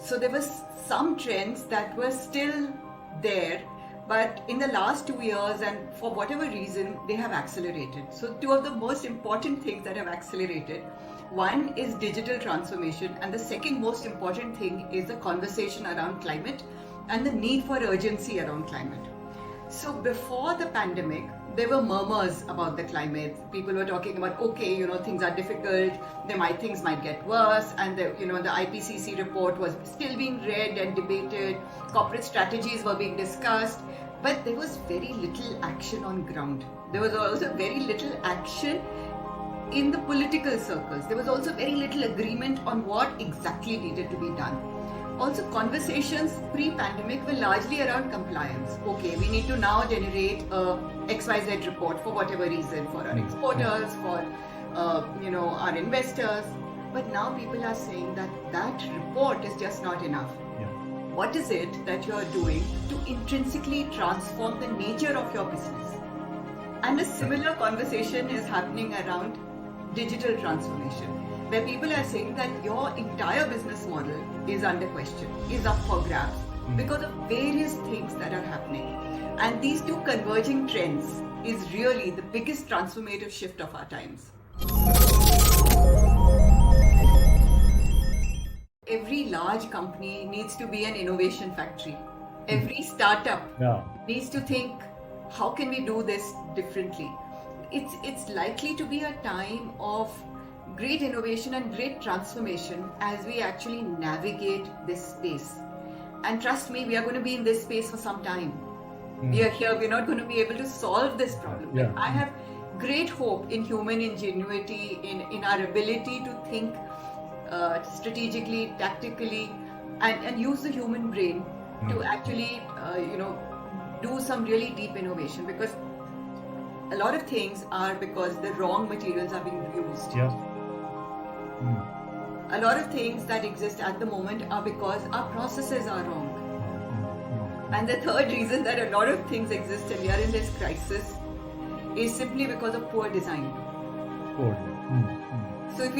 So there was some trends that were still there, but in the last 2 years, and for whatever reason, they have accelerated. So two of the most important things that have accelerated, one is digital transformation, and the second most important thing is the conversation around climate and the need for urgency around climate. So before the pandemic, there were murmurs about the climate. People were talking about, okay, things are difficult, things might get worse, and the IPCC report was still being read and debated, corporate strategies were being discussed, but there was very little action on ground. There was also very little action in the political circles. There was also very little agreement on what exactly needed to be done. Also, conversations pre-pandemic were largely around compliance. Okay, we need to now generate a XYZ report for whatever reason, for our exporters, for our investors. But now people are saying that report is just not enough. Yeah. What is it that you are doing to intrinsically transform the nature of your business? And a similar conversation is happening around digital transformation, where people are saying that your entire business model is under question, is up for grabs because of various things that are happening. And these two converging trends is really the biggest transformative shift of our times. Every large company needs to be an innovation factory. Every startup needs to think, how can we do this differently? It's likely to be a time of great innovation and great transformation as we actually navigate this space. And trust me, we are going to be in this space for some time. We are here, we're not going to be able to solve this problem. Yeah. I have great hope in human ingenuity, in our ability to think strategically, tactically, and use the human brain to actually, do some really deep innovation, because a lot of things are because the wrong materials are being used. Yeah. A lot of things that exist at the moment are because our processes are wrong. And the third reason that a lot of things exist and we are in this crisis is simply because of poor design. So if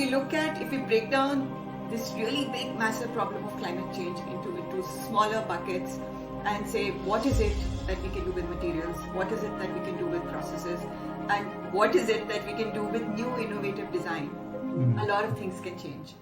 we break down this really big, massive problem of climate change into smaller buckets and say, what is it that we can do with materials? What is it that we can do with processes? And what is it that we can do with new innovative design? A lot of things can change.